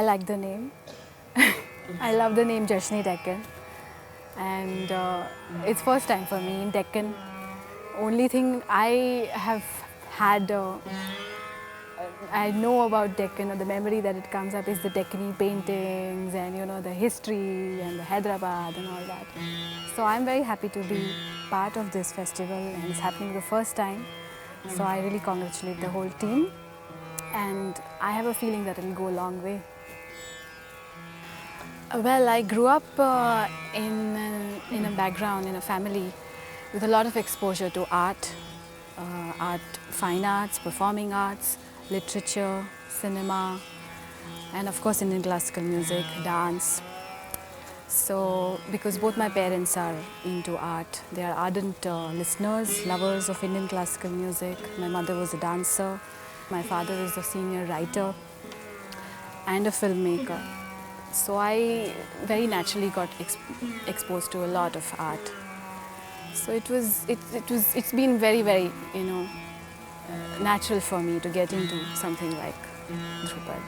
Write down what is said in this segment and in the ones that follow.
like the name. I love the name Jashn-e-Deccan, and it's first time for me in Deccan. Only thing I have had, I know about Deccan, or the memory that it comes up is the Deccani paintings and the history and the Hyderabad and all that. So I'm very happy to be part of this festival, and it's happening the first time. So I really congratulate the whole team, and I have a feeling that it'll go a long way. Well, I grew up in a background, in a family with a lot of exposure to art, fine arts, performing arts, literature, cinema, and of course Indian classical music, dance. So, because both my parents are into art, they are ardent listeners, lovers of Indian classical music. My mother was a dancer, my father is a senior writer and a filmmaker. So I very naturally got exposed to a lot of art. So it's been very natural for me to get into something like Drupad.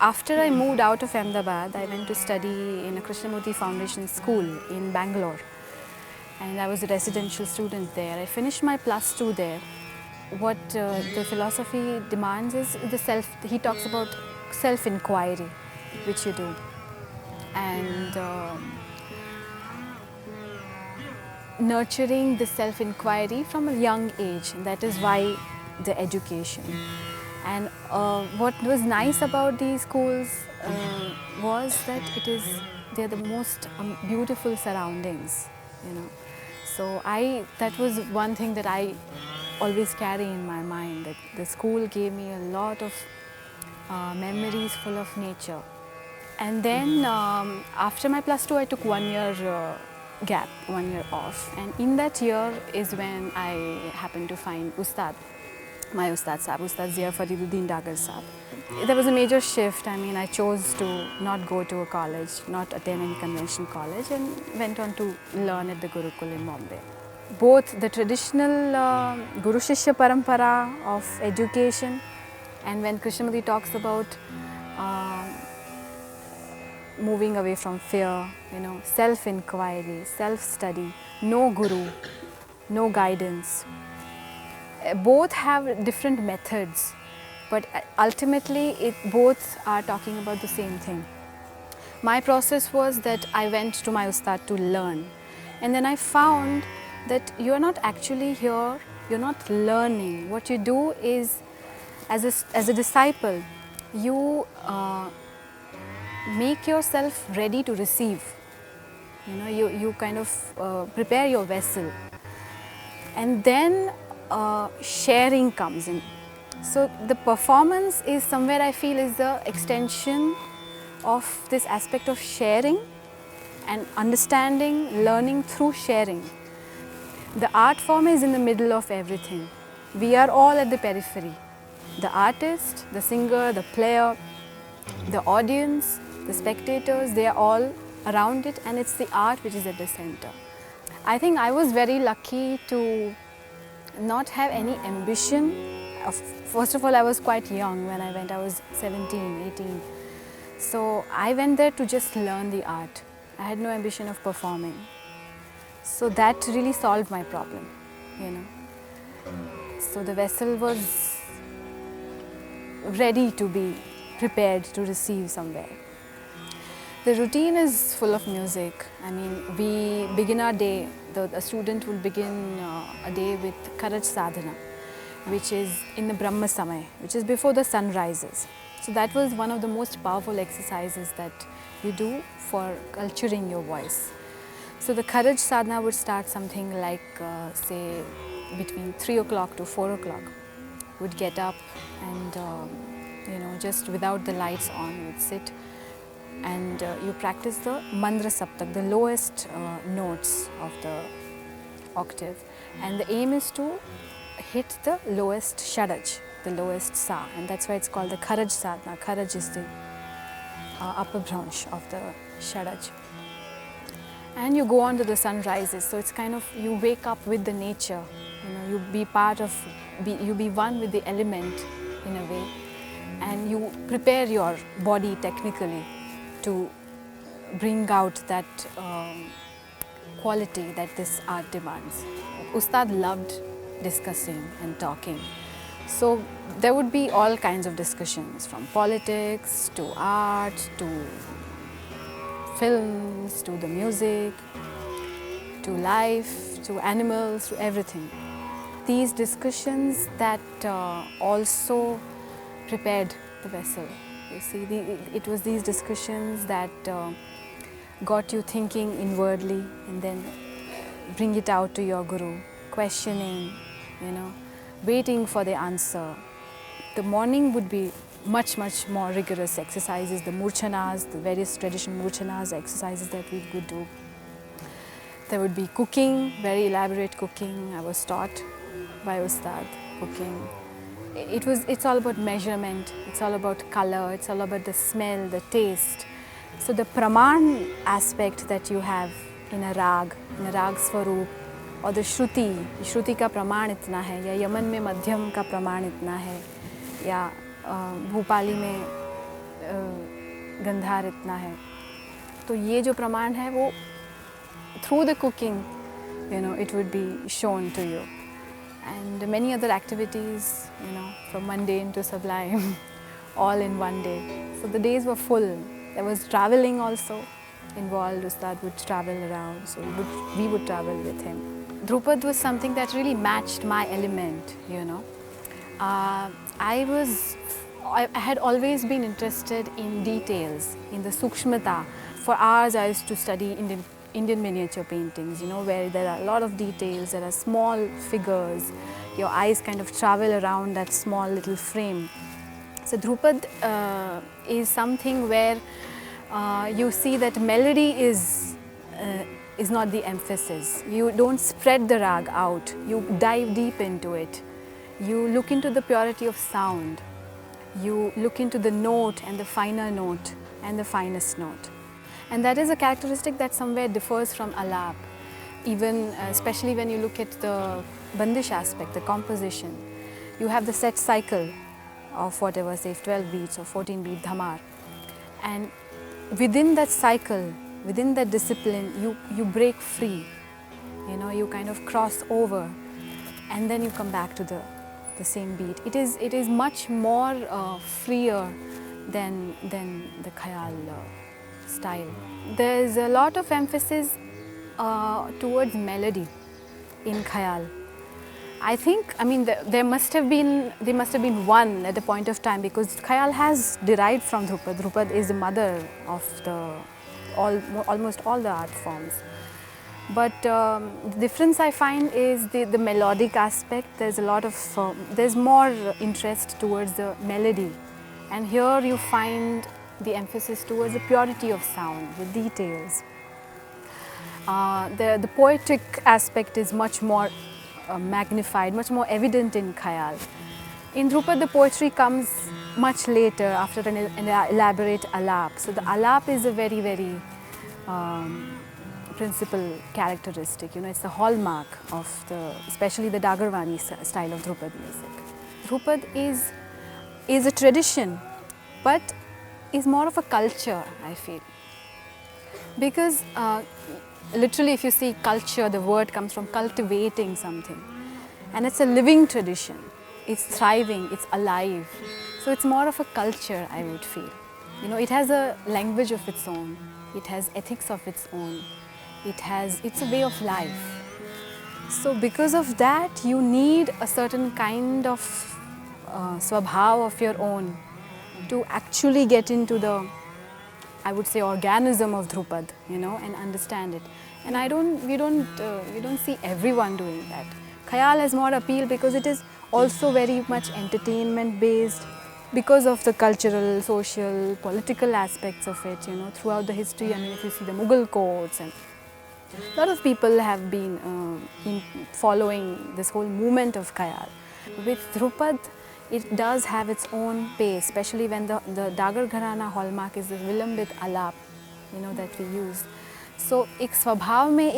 After I moved out of Ahmedabad, I went to study in a Krishnamurti Foundation school in Bangalore, and I was a residential student there. I finished my +2 there. What the philosophy demands is he talks about self-inquiry, which you do, and nurturing the self-inquiry from a young age. And that is why the education. And what was nice about these schools was that they're the most beautiful surroundings, So that was one thing that I always carry in my mind, that the school gave me a lot of memories full of nature. And then after my +2, I took 1 year gap, 1 year off. And in that year is when I happened to find my Ustad Sahab, Ustad Zia Fariduddin Dagar Sahab. There was a major shift. I mean, I chose to not go to a college, not attend any conventional college, and went on to learn at the Gurukul in Bombay. Both the traditional Guru Shishya Parampara of education, and when Krishnamurti talks about moving away from fear, self-inquiry, self-study, no guru, no guidance. Both have different methods, but ultimately both are talking about the same thing. My process was that I went to my Ustad to learn, and then I found that you are not actually here, you're not learning. What you do is, as a disciple, you make yourself ready to receive. You kind of prepare your vessel, and then sharing comes in. So the performance is somewhere, I feel, is the extension of this aspect of sharing and understanding, learning through sharing. The art form is in the middle of everything. We are all at the periphery. The artist, the singer, the player, the audience, the spectators, they are all around it, and it's the art which is at the center. I think I was very lucky to not have any ambition. First of all, I was quite young when I went. I was 17, 18. So I went there to just learn the art. I had no ambition of performing. So that really solved my problem, So the vessel was ready to be prepared to receive somewhere. The routine is full of music. I mean, we begin our day, a student will begin a day with Karaj Sadhana, which is in the Brahma Samay, which is before the sun rises. So that was one of the most powerful exercises that you do for culturing your voice. So the Karaj Sadhana would start something like, say, between 3 o'clock to 4 o'clock. Would get up and, just without the lights on, would sit. And you practice the Mandra Saptak, the lowest notes of the octave. And the aim is to hit the lowest Shadaj, the lowest Sa. And that's why it's called the Karaj Sadhana. Karaj is the upper branch of the Shadaj. And you go on to the sun rises. So it's kind of, you wake up with the nature. You be one with the element in a way. and you prepare your body technically to bring out that quality that this art demands. Ustad loved discussing and talking. So there would be all kinds of discussions, from politics to art to films to the music to life to animals to everything. These discussions that also prepared the vessel. You see, it was these discussions that got you thinking inwardly and then bring it out to your guru, questioning, waiting for the answer. The morning would be much more rigorous exercises, the murchanas, the various traditional murchanas exercises that we would do. There would be cooking, very elaborate cooking. I was taught by Ustad cooking. It's all about measurement, it's all about color, it's all about the smell, the taste. So the praman aspect that you have in a rag swaroop, or the shruti ka praman itna hai, ya yaman mein madhyam ka praman itna hai, ya bhopali mein gandhar itna hai. तो ये जो प्रमाण है वो through the cooking, it would be shown to you. And many other activities, from mundane to sublime, all in one day. So the days were full. There was traveling also involved. Ustad would travel around, so we would travel with him. Drupad was something that really matched my element, I had always been interested in details, in the sukshmata. For hours I used to study Indian miniature paintings, where there are a lot of details, there are small figures, your eyes kind of travel around that small little frame. So Drupad is something where you see that melody is not the emphasis. You don't spread the rag out, you dive deep into it. You look into the purity of sound, you look into the note and the finer note and the finest note. And that is a characteristic that somewhere differs from alap, even especially when you look at the bandish aspect, the composition. You have the set cycle of whatever, say 12 beats or 14 beat dhamar. And within that cycle, within that discipline, you break free. You kind of cross over and then you come back to the same beat. It is much more freer than the khayal style. There's a lot of emphasis towards melody in khayal. There must have been one at a point of time, because khayal has derived from Drupad. Drupad is the mother of almost all the art forms. But the difference I find is the melodic aspect. There's more interest towards the melody, and here you find the emphasis towards the purity of sound, the details. The poetic aspect is much more magnified, much more evident in khayal. In Drupad, the poetry comes much later, after an elaborate alap. So the alap is a very, very principal characteristic. It's the hallmark of especially the Dagarwani style of Drupad music. Drupad is a tradition, but is more of a culture, I feel. Because literally, if you see culture, the word comes from cultivating something. And it's a living tradition. It's thriving, it's alive. So it's more of a culture, I would feel. It has a language of its own. It has ethics of its own. It's a way of life. So because of that, you need a certain kind of swabhav of your own to actually get into the, I would say, organism of Drupad, and understand it. And we don't see everyone doing that. Khayal has more appeal because it is also very much entertainment based, because of the cultural, social, political aspects of it, throughout the history. If you see the Mughal courts, and a lot of people have been following this whole movement of Khayal. With Drupad, it does have its own pace, especially when the Dagar Gharana hallmark is the Vilambit alap, that we use. So, एक स्वभाव में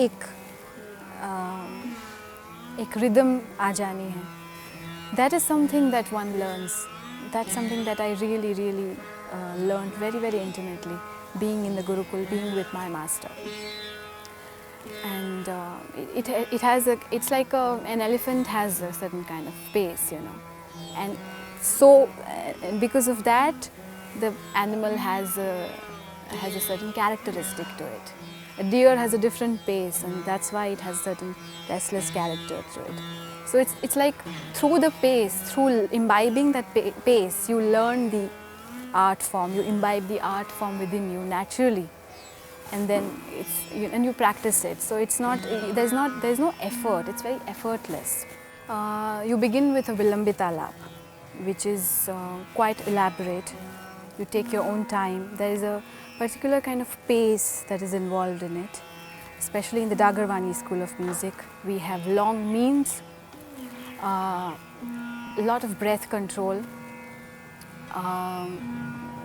एक rhythm आ जानी है. That is something that one learns that's something that I really learned very intimately, being in the Gurukul, being with my master. And it has it's like an elephant has a certain kind of pace, you know, and so because of that, the animal has a certain characteristic to it. A deer has a different pace, and that's why it has certain restless character to it. So it's like through the pace, through imbibing that pace, you learn the art form, you imbibe the art form within you naturally, and then you practice it. So it's not, there's no effort, it's very effortless. You begin with a Vilambita Alap, which is quite elaborate. You take your own time. There is a particular kind of pace that is involved in it, especially in the Dagarwani school of music. We have long means, a lot of breath control.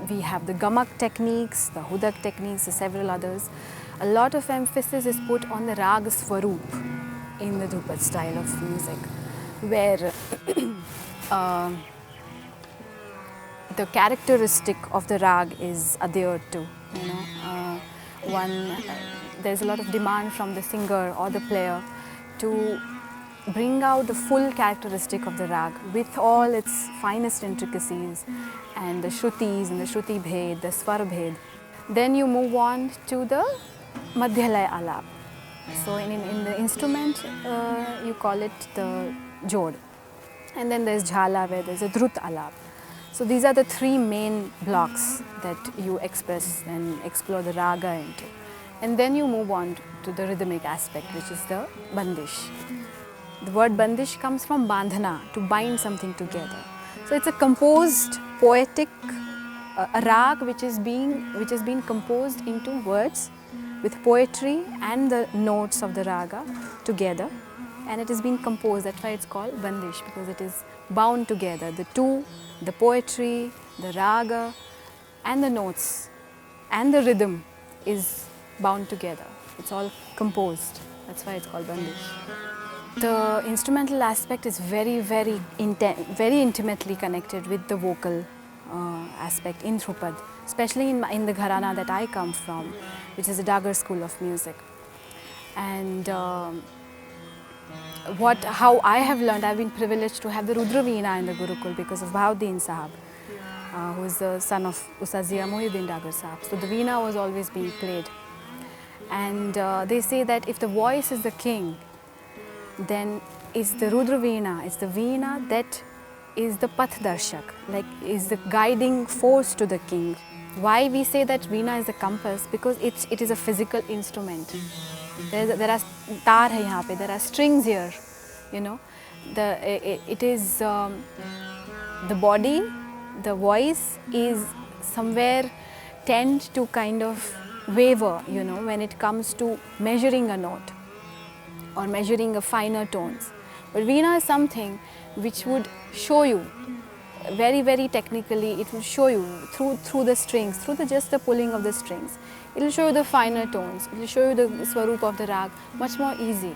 We have the gamak techniques, the hudak techniques, and several others. A lot of emphasis is put on the rag swaroop in the Dhrupad style of music, where the characteristic of the rag is adhered to. You know, there's a lot of demand from the singer or the player to bring out the full characteristic of the rag with all its finest intricacies and the shrutis and the shruti bhed, the swar bhed. Then you move on to the madhyalaya alap. So in the instrument, you call it the jod. And then there's jhala, where there's a drut alap. So these are the three main blocks that you express and explore the raga into. And then you move on to the rhythmic aspect, which is the bandish. The word bandish comes from bandhana, to bind something together. So it's a composed, poetic, a rag which has been composed into words with poetry and the notes of the raga together. And it has been composed, that's why it's called bandish, because it is bound together. The two, the poetry, the raga, and the notes, and the rhythm is bound together. It's all composed. That's why it's called bandish. The instrumental aspect is very intimately connected with the vocal aspect in Dhrupad, especially in the gharana that I come from, which is a Dagar school of music. And how I have learned, I've been privileged to have the Rudra Veena in the Gurukul because of Bhavdeen Sahab, who is the son of Usazia Mohyuddin Dagar Sahab. So the Veena was always being played. And they say that if the voice is the king, then is the Rudra Veena, it's the Veena that is the Path Darshak, like is the guiding force to the king. Why we say that Veena is the compass? Because it is a physical instrument. There are tar hai yahan pe, there are strings here, you know. It is the body, the voice is somewhere tend to kind of waver, you know, when it comes to measuring a note or measuring a finer tones. But Veena is something which would show you very technically, it will show you through the strings, through just the pulling of the strings. It will show you the finer tones, it will show you the swaroop of the rag much more easy.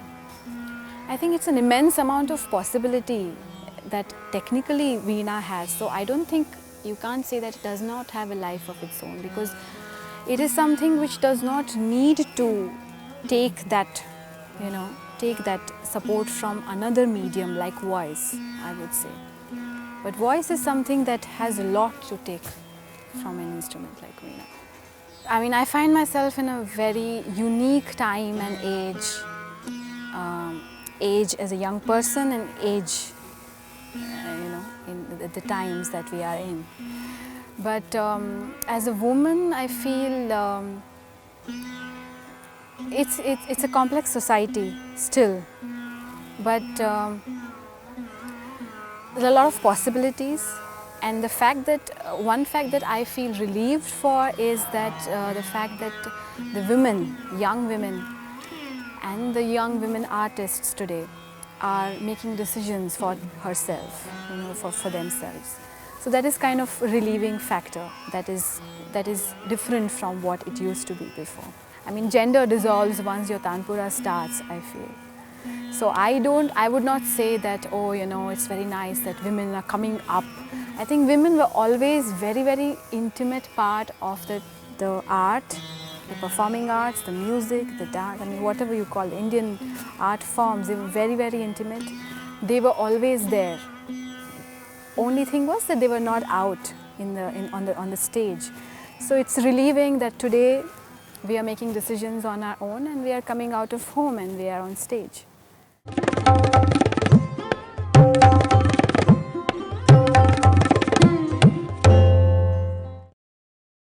I think it's an immense amount of possibility that technically Veena has. So I don't think you can't say that it does not have a life of its own, because it is something which does not need to take that, you know, take that support from another medium like voice, I would say. But voice is something that has a lot to take from an instrument like Veena. I mean, I find myself in a very unique time and age as a young person and age, you know, in the times that we are in. But as a woman, I feel it's a complex society still, but there are a lot of possibilities, and the fact that one fact that I feel relieved for is that the fact that the women, young women, and the young women artists today are making decisions for herself, you know, for themselves. So that is kind of a relieving factor that is different from what it used to be before. I mean, gender dissolves once your Tanpura starts, I feel. So I would not say that, oh, you know, it's very nice that women are coming up I think women were always very intimate part of the art, the performing arts, the music, the dance, I mean whatever you call Indian art forms, they were very intimate. They were always there. Only thing was that they were not out on the stage. So it's relieving that today we are making decisions on our own and we are coming out of home and we are on stage.